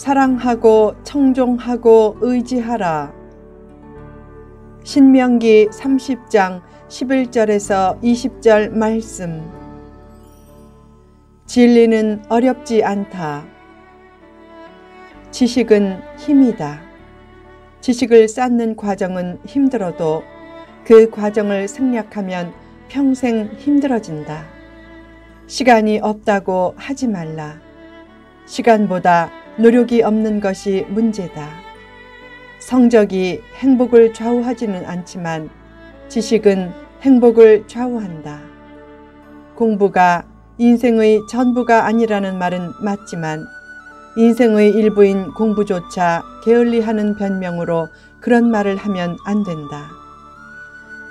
사랑하고 청종하고 의지하라. 신명기 30장 11절에서 20절 말씀. 진리는 어렵지 않다. 지식은 힘이다. 지식을 쌓는 과정은 힘들어도 그 과정을 생략하면 평생 힘들어진다. 시간이 없다고 하지 말라. 시간보다 노력이 없는 것이 문제다. 성적이 행복을 좌우하지는 않지만 지식은 행복을 좌우한다. 공부가 인생의 전부가 아니라는 말은 맞지만 인생의 일부인 공부조차 게을리하는 변명으로 그런 말을 하면 안 된다.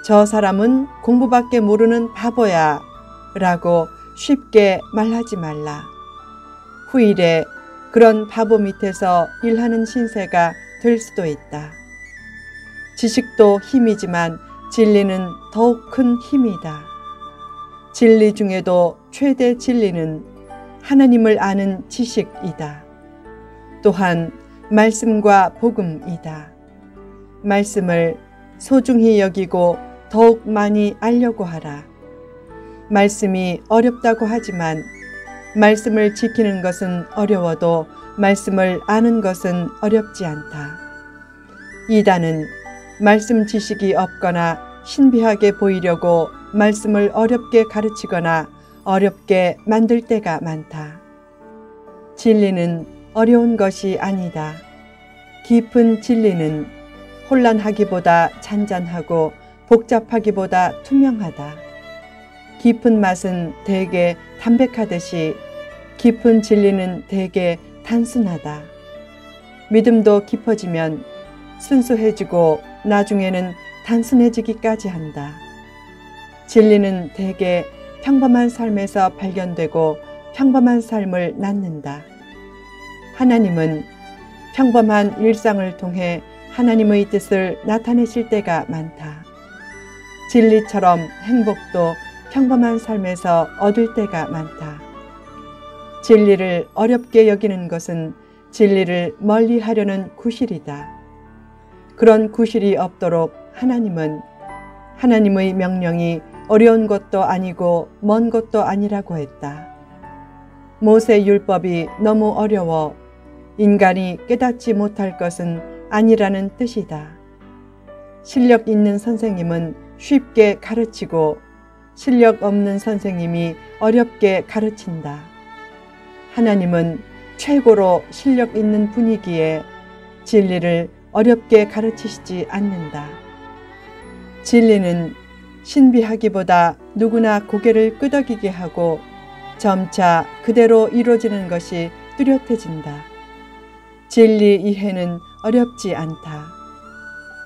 저 사람은 공부밖에 모르는 바보야 라고 쉽게 말하지 말라. 후일에 그런 바보 밑에서 일하는 신세가 될 수도 있다. 지식도 힘이지만 진리는 더욱 큰 힘이다. 진리 중에도 최대 진리는 하나님을 아는 지식이다. 또한 말씀과 복음이다. 말씀을 소중히 여기고 더욱 많이 알려고 하라. 말씀이 어렵다고 하지만 말씀을 지키는 것은 어려워도 말씀을 아는 것은 어렵지 않다. 이단은 말씀 지식이 없거나 신비하게 보이려고 말씀을 어렵게 가르치거나 어렵게 만들 때가 많다. 진리는 어려운 것이 아니다. 깊은 진리는 혼란하기보다 잔잔하고 복잡하기보다 투명하다. 깊은 맛은 대개 담백하듯이 깊은 진리는 대개 단순하다. 믿음도 깊어지면 순수해지고 나중에는 단순해지기까지 한다. 진리는 대개 평범한 삶에서 발견되고 평범한 삶을 낳는다. 하나님은 평범한 일상을 통해 하나님의 뜻을 나타내실 때가 많다. 진리처럼 행복도 평범한 삶에서 얻을 때가 많다. 진리를 어렵게 여기는 것은 진리를 멀리 하려는 구실이다. 그런 구실이 없도록 하나님은 하나님의 명령이 어려운 것도 아니고 먼 것도 아니라고 했다. 모세 율법이 너무 어려워 인간이 깨닫지 못할 것은 아니라는 뜻이다. 실력 있는 선생님은 쉽게 가르치고 실력 없는 선생님이 어렵게 가르친다. 하나님은 최고로 실력 있는 분이기에 진리를 어렵게 가르치시지 않는다. 진리는 신비하기보다 누구나 고개를 끄덕이게 하고 점차 그대로 이루어지는 것이 뚜렷해진다. 진리 이해는 어렵지 않다.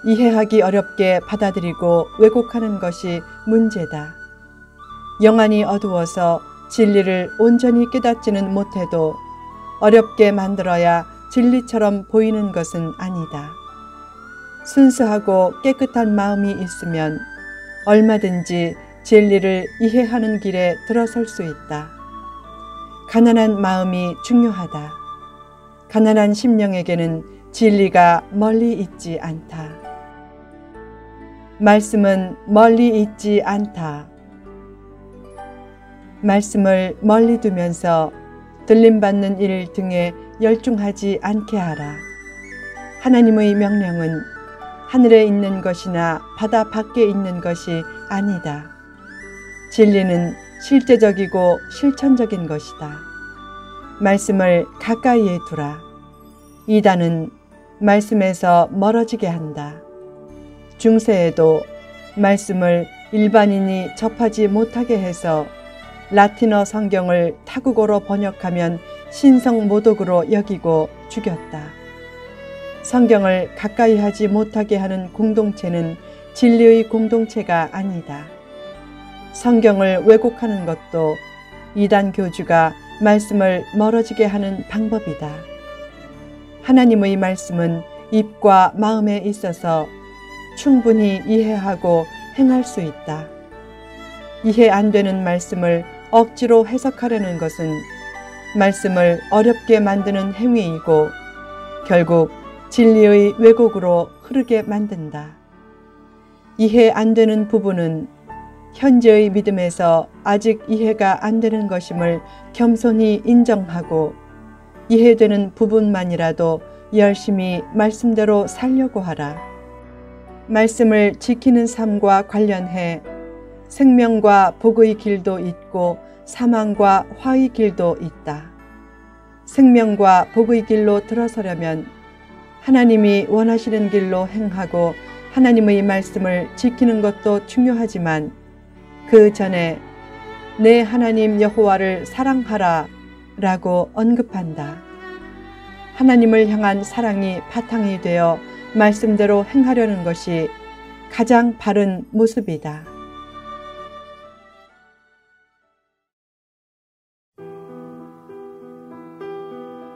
이해하기 어렵게 받아들이고 왜곡하는 것이 문제다. 영안이 어두워서 진리를 온전히 깨닫지는 못해도 어렵게 만들어야 진리처럼 보이는 것은 아니다. 순수하고 깨끗한 마음이 있으면 얼마든지 진리를 이해하는 길에 들어설 수 있다. 가난한 마음이 중요하다. 가난한 심령에게는 진리가 멀리 있지 않다. 말씀은 멀리 있지 않다. 말씀을 멀리 두면서 들림받는 일 등에 열중하지 않게 하라. 하나님의 명령은 하늘에 있는 것이나 바다 밖에 있는 것이 아니다. 진리는 실제적이고 실천적인 것이다. 말씀을 가까이에 두라. 이단은 말씀에서 멀어지게 한다. 중세에도 말씀을 일반인이 접하지 못하게 해서 라틴어 성경을 타국어로 번역하면 신성모독으로 여기고 죽였다. 성경을 가까이 하지 못하게 하는 공동체는 진리의 공동체가 아니다. 성경을 왜곡하는 것도 이단 교주가 말씀을 멀어지게 하는 방법이다. 하나님의 말씀은 입과 마음에 있어서 충분히 이해하고 행할 수 있다. 이해 안 되는 말씀을 억지로 해석하려는 것은 말씀을 어렵게 만드는 행위이고 결국 진리의 왜곡으로 흐르게 만든다. 이해 안 되는 부분은 현재의 믿음에서 아직 이해가 안 되는 것임을 겸손히 인정하고 이해되는 부분만이라도 열심히 말씀대로 살려고 하라. 말씀을 지키는 삶과 관련해 생명과 복의 길도 있고 사망과 화의 길도 있다. 생명과 복의 길로 들어서려면 하나님이 원하시는 길로 행하고 하나님의 말씀을 지키는 것도 중요하지만 그 전에 내 하나님 여호와를 사랑하라 라고 언급한다. 하나님을 향한 사랑이 바탕이 되어 말씀대로 행하려는 것이 가장 바른 모습이다.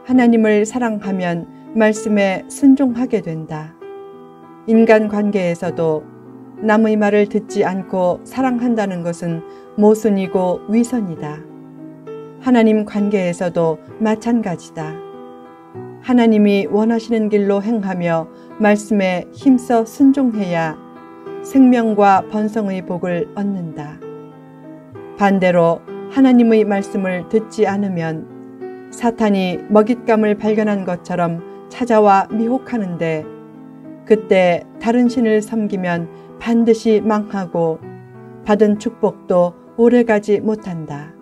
하나님을 사랑하면 말씀에 순종하게 된다. 인간관계에서도 남의 말을 듣지 않고 사랑한다는 것은 모순이고 위선이다. 하나님 관계에서도 마찬가지다. 하나님이 원하시는 길로 행하며 말씀에 힘써 순종해야 생명과 번성의 복을 얻는다. 반대로 하나님의 말씀을 듣지 않으면 사탄이 먹잇감을 발견한 것처럼 찾아와 미혹하는데 그때 다른 신을 섬기면 반드시 망하고 받은 축복도 오래가지 못한다.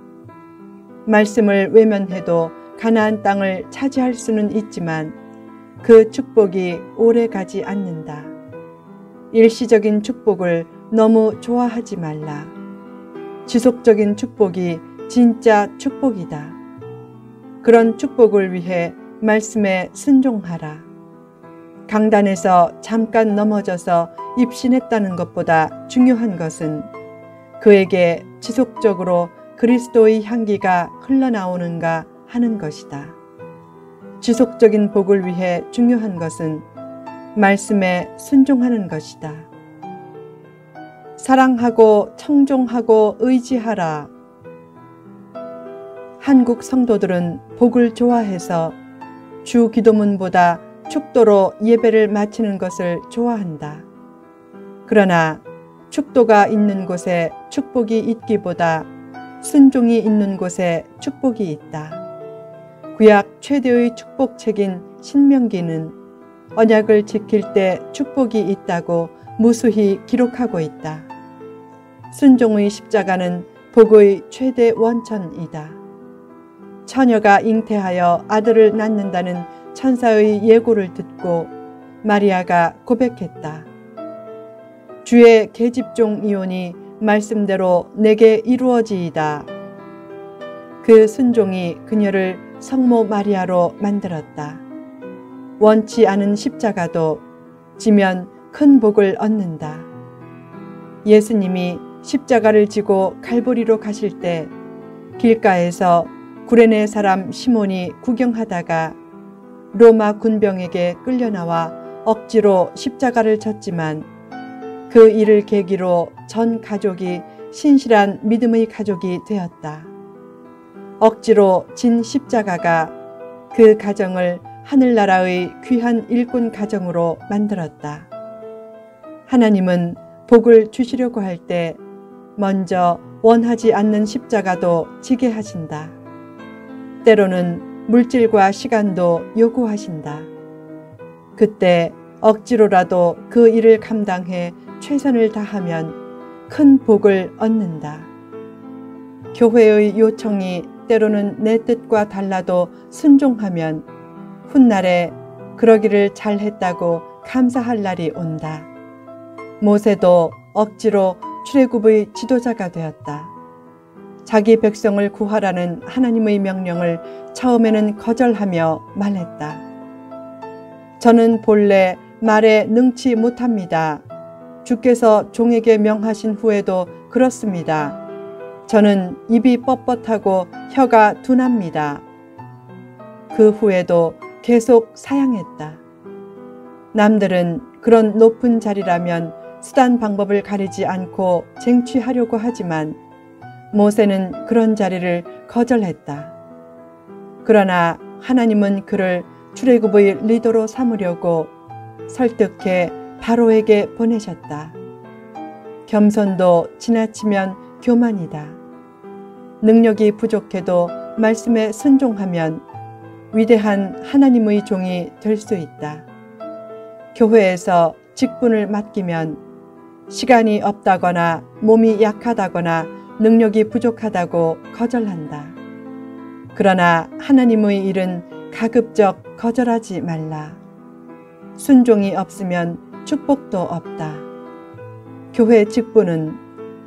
말씀을 외면해도 가나안 땅을 차지할 수는 있지만 그 축복이 오래가지 않는다. 일시적인 축복을 너무 좋아하지 말라. 지속적인 축복이 진짜 축복이다. 그런 축복을 위해 말씀에 순종하라. 강단에서 잠깐 넘어져서 입신했다는 것보다 중요한 것은 그에게 지속적으로 그리스도의 향기가 흘러나오는가 하는 것이다. 지속적인 복을 위해 중요한 것은 말씀에 순종하는 것이다. 사랑하고 청종하고 의지하라. 한국 성도들은 복을 좋아해서 주 기도문보다 축도로 예배를 마치는 것을 좋아한다. 그러나 축도가 있는 곳에 축복이 있기보다 순종이 있는 곳에 축복이 있다. 구약 최대의 축복책인 신명기는 언약을 지킬 때 축복이 있다고 무수히 기록하고 있다. 순종의 십자가는 복의 최대 원천이다. 처녀가 잉태하여 아들을 낳는다는 천사의 예고를 듣고 마리아가 고백했다. 주의 계집종 이온이 말씀대로 내게 이루어지이다. 그 순종이 그녀를 성모 마리아로 만들었다. 원치 않은 십자가도 지면 큰 복을 얻는다. 예수님이 십자가를 지고 갈보리로 가실 때 길가에서 구레네 사람 시몬이 구경하다가 로마 군병에게 끌려나와 억지로 십자가를 졌지만 그 일을 계기로 전 가족이 신실한 믿음의 가족이 되었다. 억지로 진 십자가가 그 가정을 하늘나라의 귀한 일꾼 가정으로 만들었다. 하나님은 복을 주시려고 할 때 먼저 원하지 않는 십자가도 지게 하신다. 때로는 물질과 시간도 요구하신다. 그때 억지로라도 그 일을 감당해 최선을 다하면 큰 복을 얻는다. 교회의 요청이 때로는 내 뜻과 달라도 순종하면 훗날에 그러기를 잘했다고 감사할 날이 온다. 모세도 억지로 출애굽의 지도자가 되었다. 자기 백성을 구하라는 하나님의 명령을 처음에는 거절하며 말했다. 저는 본래 말에 능치 못합니다. 주께서 종에게 명하신 후에도 그렇습니다. 저는 입이 뻣뻣하고 혀가 둔합니다. 그 후에도 계속 사양했다. 남들은 그런 높은 자리라면 수단 방법을 가리지 않고 쟁취하려고 하지만 모세는 그런 자리를 거절했다. 그러나 하나님은 그를 출애굽의 리더로 삼으려고 설득해 바로에게 보내셨다. 겸손도 지나치면 교만이다. 능력이 부족해도 말씀에 순종하면 위대한 하나님의 종이 될 수 있다. 교회에서 직분을 맡기면 시간이 없다거나 몸이 약하다거나 능력이 부족하다고 거절한다. 그러나 하나님의 일은 가급적 거절하지 말라. 순종이 없으면 축복도 없다. 교회 직분은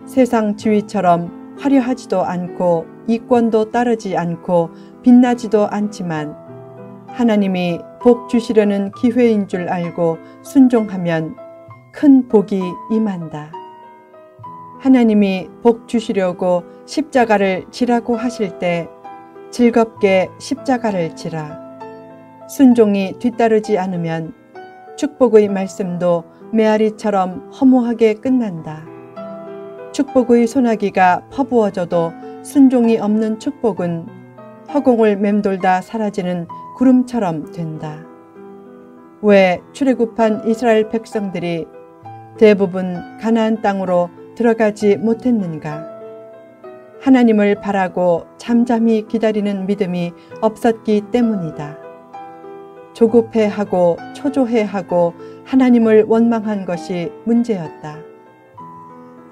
세상 지위처럼 화려하지도 않고 이권도 따르지 않고 빛나지도 않지만 하나님이 복 주시려는 기회인 줄 알고 순종하면 큰 복이 임한다. 하나님이 복 주시려고 십자가를 지라고 하실 때 즐겁게 십자가를 지라. 순종이 뒤따르지 않으면 축복의 말씀도 메아리처럼 허무하게 끝난다. 축복의 소나기가 퍼부어져도 순종이 없는 축복은 허공을 맴돌다 사라지는 구름처럼 된다. 왜 출애굽한 이스라엘 백성들이 대부분 가나안 땅으로 들어가지 못했는가? 하나님을 바라고 잠잠히 기다리는 믿음이 없었기 때문이다. 조급해하고 초조해하고 하나님을 원망한 것이 문제였다.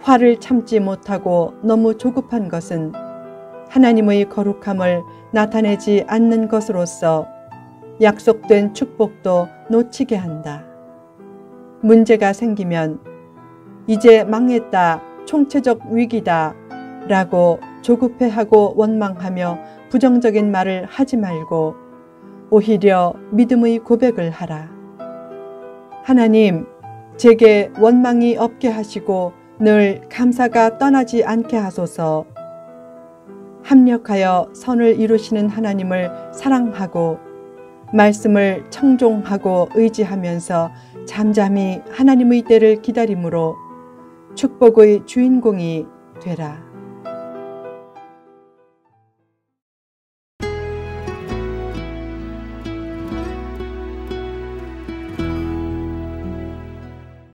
화를 참지 못하고 너무 조급한 것은 하나님의 거룩함을 나타내지 않는 것으로서 약속된 축복도 놓치게 한다. 문제가 생기면 이제 망했다, 총체적 위기다 라고 조급해하고 원망하며 부정적인 말을 하지 말고 오히려 믿음의 고백을 하라. 하나님, 제게 원망이 없게 하시고 늘 감사가 떠나지 않게 하소서. 합력하여 선을 이루시는 하나님을 사랑하고 말씀을 청종하고 의지하면서 잠잠히 하나님의 때를 기다림으로 축복의 주인공이 되라.